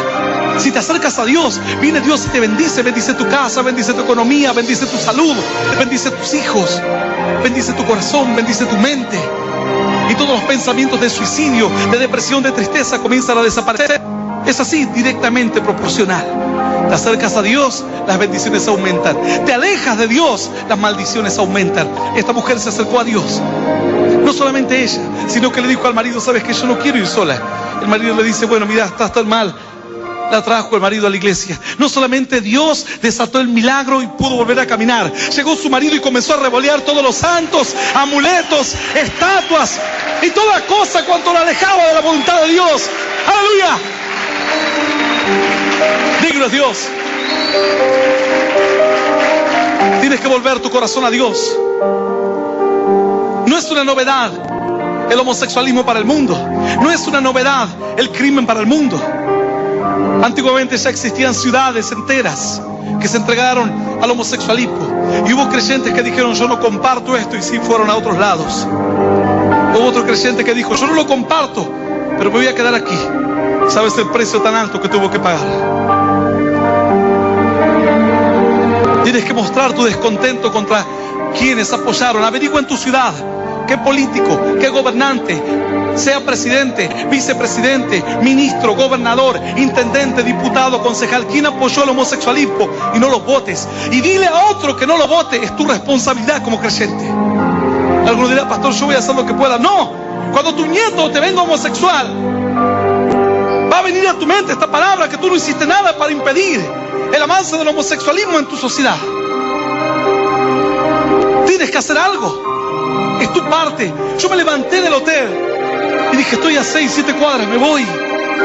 Si te acercas a Dios, viene Dios y te bendice. Bendice tu casa, bendice tu economía, bendice tu salud, bendice tus hijos, bendice tu corazón, bendice tu mente. Y todos los pensamientos de suicidio, de depresión, de tristeza comienzan a desaparecer. Es así, directamente proporcional. Te acercas a Dios, las bendiciones aumentan. Te alejas de Dios, las maldiciones aumentan. Esta mujer se acercó a Dios. No solamente ella, sino que le dijo al marido: sabes que yo no quiero ir sola. El marido le dice: bueno, mira, estás tan mal. La trajo el marido a la iglesia. No solamente Dios desató el milagro y pudo volver a caminar. Llegó su marido y comenzó a revolear todos los santos, amuletos, estatuas y toda cosa cuanto la alejaba de la voluntad de Dios. ¡Aleluya! Digno es Dios. Tienes que volver tu corazón a Dios. No es una novedad el homosexualismo para el mundo. No es una novedad el crimen para el mundo. Antiguamente ya existían ciudades enteras que se entregaron al homosexualismo. Y hubo creyentes que dijeron: yo no comparto esto, y sí fueron a otros lados. Hubo otro creyente que dijo: yo no lo comparto, pero me voy a quedar aquí. ¿Sabes el precio tan alto que tuvo que pagar? Tienes que mostrar tu descontento contra quienes apoyaron. Averigua en tu ciudad qué político, qué gobernante, sea presidente, vicepresidente, ministro, gobernador, intendente, diputado, concejal, quien apoyó el homosexualismo y no lo votes. Y dile a otro que no lo vote, es tu responsabilidad como creyente. Alguno dirá, pastor, yo voy a hacer lo que pueda. No, cuando tu nieto te venga homosexual, va a venir a tu mente esta palabra que tú no hiciste nada para impedir el avance del homosexualismo en tu sociedad. Tienes que hacer algo. Es tu parte. Yo me levanté del hotel y dije, estoy a 6, 7 cuadras, me voy.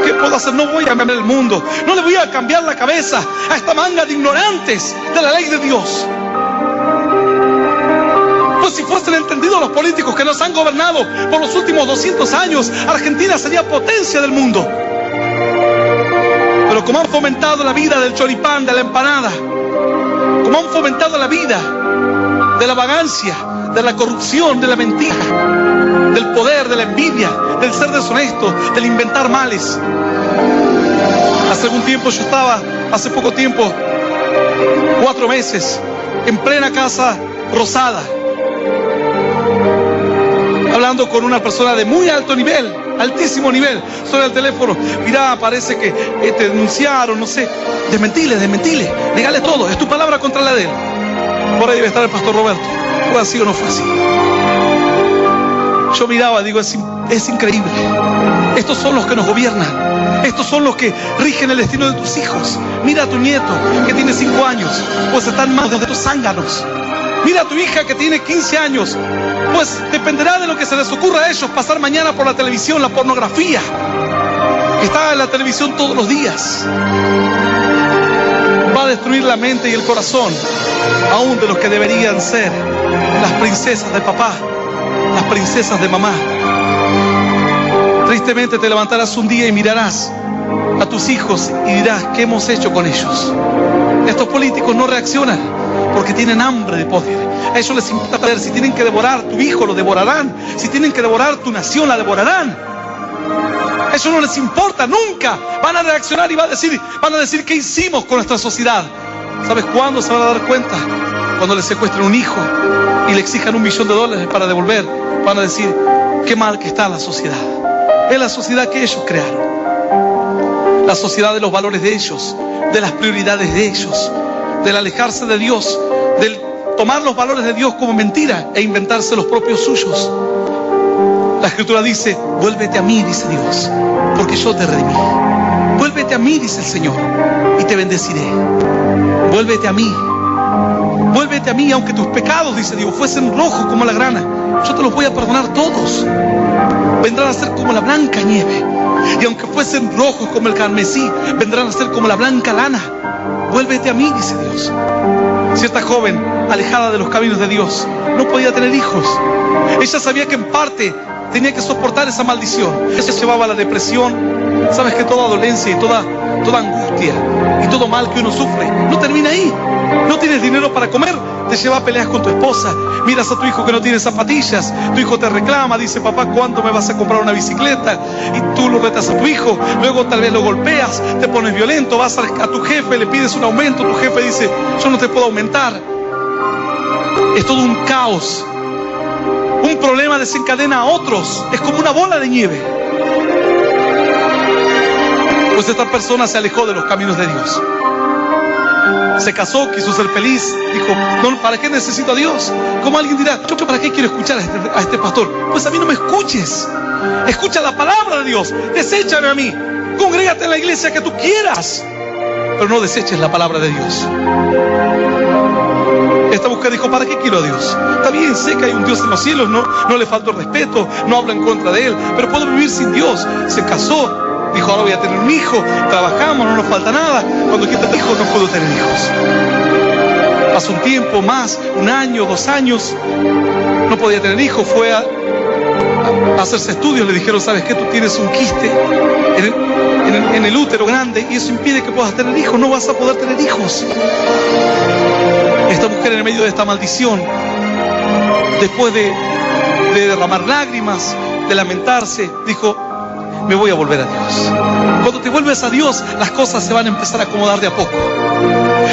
¿Qué puedo hacer? No voy a cambiar el mundo. No le voy a cambiar la cabeza a esta manga de ignorantes de la ley de Dios. Pues si fuesen entendidos los políticos que nos han gobernado por los últimos 200 años, Argentina sería potencia del mundo. Pero como han fomentado la vida del choripán, de la empanada, como han fomentado la vida de la vagancia, de la corrupción, de la mentira, del poder, de la envidia, del ser deshonesto, del inventar males. Hace algún tiempo yo estaba, hace poco tiempo, 4 meses, en plena Casa Rosada, hablando con una persona de muy alto nivel, altísimo nivel, sobre el teléfono. Mirá, parece que te denunciaron, no sé. Desmentile, negale todo, es tu palabra contra la de él. Por ahí debe estar el pastor Roberto. ¿Fue así o no fue así? Yo miraba, digo, es increíble. Estos son los que nos gobiernan. Estos son los que rigen el destino de tus hijos. Mira a tu nieto, que tiene 5 años, pues está en manos de tus zánganos. Mira a tu hija que tiene 15 años, pues dependerá de lo que se les ocurra a ellos pasar mañana por la televisión, la pornografía, que está en la televisión todos los días. Va a destruir la mente y el corazón, aún de los que deberían ser las princesas de papá, las princesas de mamá. Tristemente te levantarás un día y mirarás a tus hijos y dirás, ¿qué hemos hecho con ellos? Estos políticos no reaccionan porque tienen hambre de poder. A ellos les importa poder. Si tienen que devorar tu hijo, lo devorarán. Si tienen que devorar tu nación, la devorarán. A ellos no les importa, nunca van a reaccionar y van a decir ¿qué hicimos con nuestra sociedad? ¿Sabes cuándo se van a dar cuenta? Cuando les secuestren un hijo y le exijan $1 millón para devolver. Van a decir, qué mal que está la sociedad. Es la sociedad que ellos crearon. La sociedad de los valores de ellos, de las prioridades de ellos, del alejarse de Dios, del tomar los valores de Dios como mentira e inventarse los propios suyos. La Escritura dice, vuélvete a mí, dice Dios, porque yo te redimí. Vuélvete a mí, dice el Señor, y te bendeciré. Vuélvete a mí. Vuélvete a mí, aunque tus pecados, dice Dios, fuesen rojos como la grana, yo te los voy a perdonar todos. Vendrán a ser como la blanca nieve. Y aunque fuesen rojos como el carmesí, vendrán a ser como la blanca lana. Vuélvete a mí, dice Dios. Cierta joven, alejada de los caminos de Dios, no podía tener hijos. Ella sabía que en parte tenía que soportar esa maldición. Ella llevaba la depresión. Sabes que toda dolencia y toda angustia y todo mal que uno sufre no termina ahí. No tienes dinero para comer, te lleva a peleas con tu esposa. Miras a tu hijo que no tiene zapatillas, tu hijo te reclama, dice, papá, ¿cuándo me vas a comprar una bicicleta? Y tú lo retas a tu hijo, luego tal vez lo golpeas, te pones violento, vas a tu jefe, le pides un aumento, tu jefe dice, yo no te puedo aumentar. Es todo un caos. Un problema desencadena a otros, es como una bola de nieve. Pues esta persona se alejó de los caminos de Dios. Se casó, quiso ser feliz, dijo, no, ¿para qué necesito a Dios? Como alguien dirá, yo para qué quiero escuchar a este pastor. Pues a mí no me escuches, escucha la palabra de Dios, deséchame a mí, congrégate en la iglesia que tú quieras, pero no deseches la palabra de Dios. Esta mujer dijo, ¿para qué quiero a Dios? Está bien, sé que hay un Dios en los cielos, no le falto el respeto, no hablo en contra de Él, pero puedo vivir sin Dios. Se casó. Dijo, ahora voy a tener un hijo, trabajamos, no nos falta nada. Cuando quita el hijo no puedo tener hijos. Pasó un tiempo más, 1 año, 2 años, no podía tener hijos. Fue a hacerse estudios, le dijeron, ¿sabes qué? Tú tienes un quiste en el útero grande y eso impide que puedas tener hijos, no vas a poder tener hijos. Esta mujer en medio de esta maldición, después de derramar lágrimas, de lamentarse, dijo, me voy a volver a Dios. Cuando te vuelves a Dios, las cosas se van a empezar a acomodar de a poco.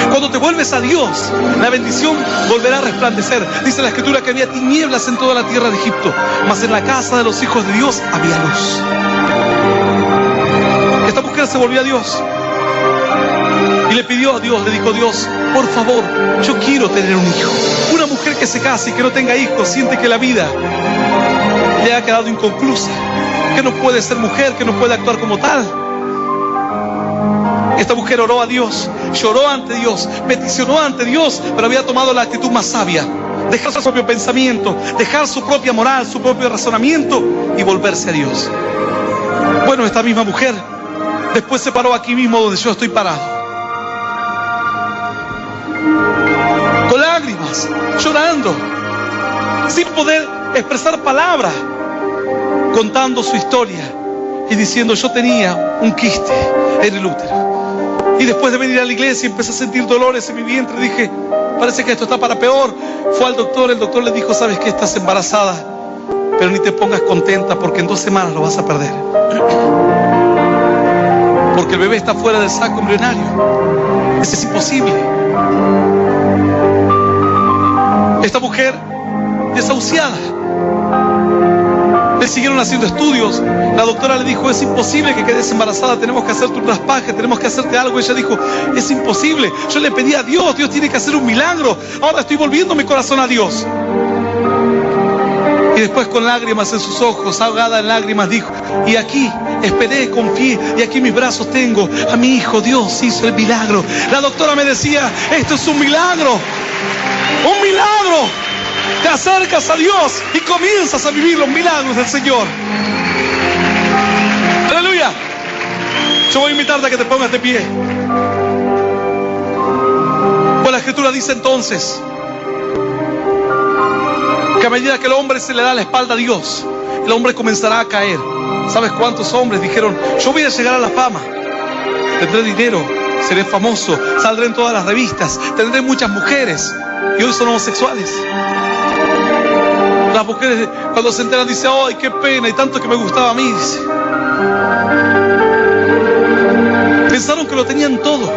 Cuando te vuelves a Dios, la bendición volverá a resplandecer. Dice la Escritura que había tinieblas en toda la tierra de Egipto, mas en la casa de los hijos de Dios había luz. Esta mujer se volvió a Dios y le pidió a Dios, le dijo: Dios, por favor, yo quiero tener un hijo. Una mujer que se case y que no tenga hijos siente que la vida le ha quedado inconclusa, que no puede ser mujer, que no puede actuar como tal. Esta mujer oró a Dios, lloró ante Dios, peticionó ante Dios, pero había tomado la actitud más sabia: dejar su propio pensamiento, dejar su propia moral, su propio razonamiento y volverse a Dios. Bueno, esta misma mujer después se paró aquí mismo donde yo estoy parado, con lágrimas, llorando, sin poder expresar palabra, contando su historia y diciendo: yo tenía un quiste en el útero. Y después de venir a la iglesia empecé a sentir dolores en mi vientre. Dije: parece que esto está para peor. Fue al doctor, el doctor le dijo: sabes que estás embarazada, pero ni te pongas contenta porque en 2 semanas lo vas a perder. Porque el bebé está fuera del saco embrionario. Eso es imposible. Esta mujer desahuciada, le siguieron haciendo estudios. La doctora le dijo: es imposible que quedes embarazada, tenemos que hacerte un traspaje, tenemos que hacerte algo. Ella dijo: es imposible, yo le pedí a Dios, Dios tiene que hacer un milagro. Ahora estoy volviendo mi corazón a Dios. Y después, con lágrimas en sus ojos, ahogada en lágrimas, dijo: y aquí esperé, confié, y aquí en mis brazos tengo a mi hijo. Dios hizo el milagro. La doctora me decía: esto es un milagro, un milagro. Te acercas a Dios y comienzas a vivir los milagros del Señor. Aleluya. Yo voy a invitarte a que te pongas de pie. Pues la Escritura dice entonces que a medida que el hombre se le da la espalda a Dios, el hombre comenzará a caer. ¿Sabes cuántos hombres dijeron: yo voy a llegar a la fama, tendré dinero, seré famoso, saldré en todas las revistas, tendré muchas mujeres? Y hoy son homosexuales. Las mujeres, cuando se enteran, dicen: ¡ay, qué pena! Y tanto que me gustaba a mí, dice. Pensaron que lo tenían todo,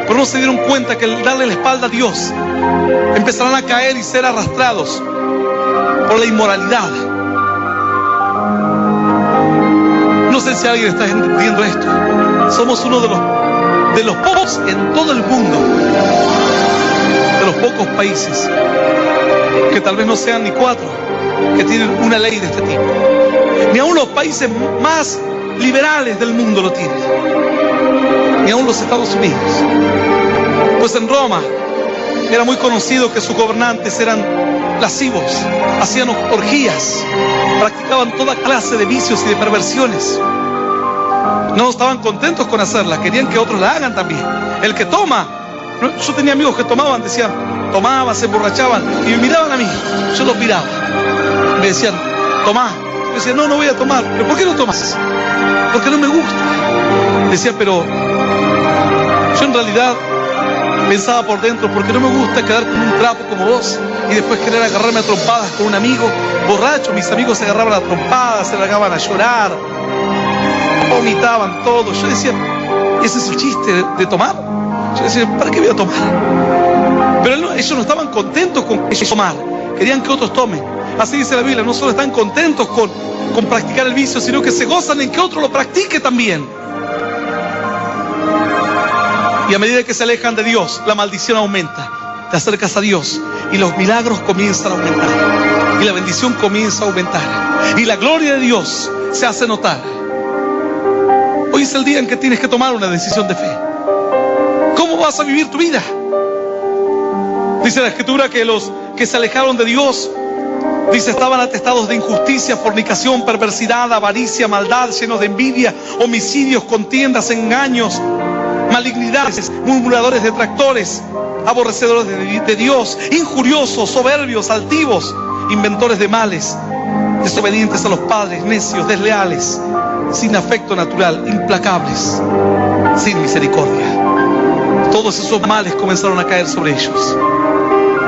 pero no se dieron cuenta que al darle la espalda a Dios, empezarán a caer y ser arrastrados por la inmoralidad. No sé si alguien está entendiendo esto. Somos uno de los pocos en todo el mundo, de los pocos países, que tal vez no sean ni 4, que tienen una ley de este tipo. Ni aún los países más liberales del mundo lo tienen, ni aún los Estados Unidos. Pues en Roma era muy conocido que sus gobernantes eran lascivos, hacían orgías, practicaban toda clase de vicios y de perversiones. No estaban contentos con hacerla, querían que otros la hagan también. El que toma, yo tenía amigos que tomaban, decían, tomaban, se emborrachaban y me miraban a mí, yo los miraba. Me decían: tomá. Yo decía: no, no voy a tomar. ¿Pero por qué no tomas? Porque no me gusta. Decía: pero yo en realidad pensaba por dentro, porque no me gusta quedar como un trapo como vos y después querer agarrarme a trompadas con un amigo borracho. Mis amigos se agarraban a trompadas, se largaban a llorar, vomitaban todo. Yo decía: ¿ese es el chiste de tomar? Yo decía: ¿para qué voy a tomar? Pero ellos no estaban contentos con tomar, querían que otros tomen. Así dice la Biblia: no solo están contentos con practicar el vicio, sino que se gozan en que otro lo practique también. Y a medida que se alejan de Dios, la maldición aumenta. Te acercas a Dios y los milagros comienzan a aumentar, y la bendición comienza a aumentar, y la gloria de Dios se hace notar. Hoy es el día en que tienes que tomar una decisión de fe. ¿Cómo vas a vivir tu vida? Dice la Escritura que los que se alejaron de Dios, dice, estaban atestados de injusticia, fornicación, perversidad, avaricia, maldad, llenos de envidia, homicidios, contiendas, engaños, malignidades, murmuradores, detractores, aborrecedores de Dios, injuriosos, soberbios, altivos, inventores de males, desobedientes a los padres, necios, desleales, sin afecto natural, implacables, sin misericordia. Todos esos males comenzaron a caer sobre ellos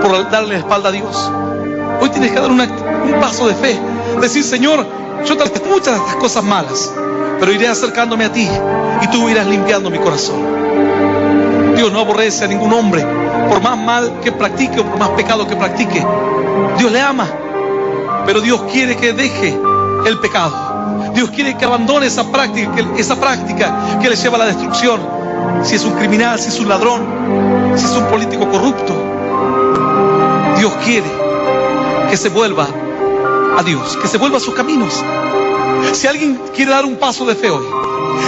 por darle la espalda a Dios. Hoy tienes que dar un paso de fe, decir: Señor, yo tal vez muchas de estas cosas malas, pero iré acercándome a ti y tú irás limpiando mi corazón. Dios no aborrece a ningún hombre, por más mal que practique o por más pecado que practique. Dios le ama, pero Dios quiere que deje el pecado. Dios quiere que abandone esa práctica que le lleva a la destrucción. Si es un criminal, si es un ladrón, si es un político corrupto, Dios quiere que se vuelva a Dios, que se vuelva a sus caminos. Si alguien quiere dar un paso de fe hoy,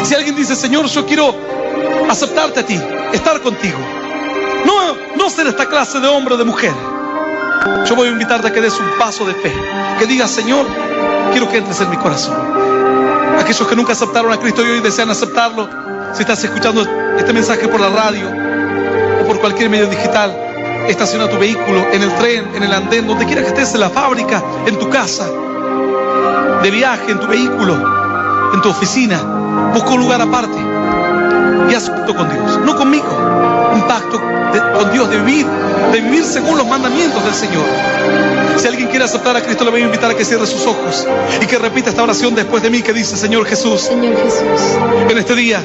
si alguien dice, Señor, yo quiero aceptarte a ti, estar contigo, no ser esta clase de hombre o de mujer, yo voy a invitarte a que des un paso de fe, que digas, Señor, quiero que entres en mi corazón. Aquellos que nunca aceptaron a Cristo y hoy desean aceptarlo, si estás escuchando este mensaje por la radio o por cualquier medio digital, estaciona tu vehículo en el tren, en el andén, donde quiera que estés, en la fábrica, en tu casa, de viaje, en tu vehículo, en tu oficina. Busca un lugar aparte y haz un pacto con Dios, no conmigo, un pacto con Dios de vivir según los mandamientos del Señor. Si alguien quiere aceptar a Cristo, le voy a invitar a que cierre sus ojos y que repita esta oración después de mí, que dice, Señor Jesús, en este día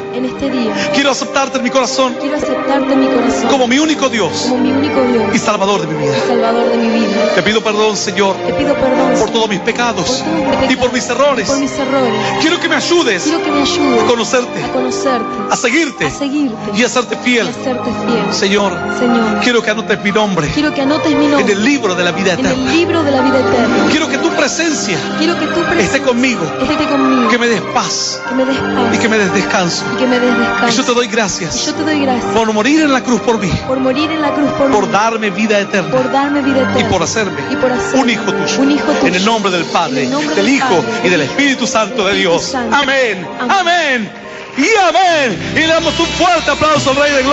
quiero aceptarte en mi corazón, como mi único Dios y Salvador de mi vida. Te pido perdón, Señor, por todos mis pecados y por mis errores. Quiero que me ayudes a conocerte, a seguirte y a serte fiel. Señor, quiero que anotes mi nombre en el libro de la vida eterna. Quiero que tu presencia esté conmigo, que me des paz y que me des descanso. Y yo te doy gracias por morir en la cruz por mí, por darme vida eterna y por hacerme un hijo tuyo. En el nombre del Padre, del Hijo y del Espíritu Santo de Dios. Amén, amén y amén. Y le damos un fuerte aplauso al Rey de Gloria.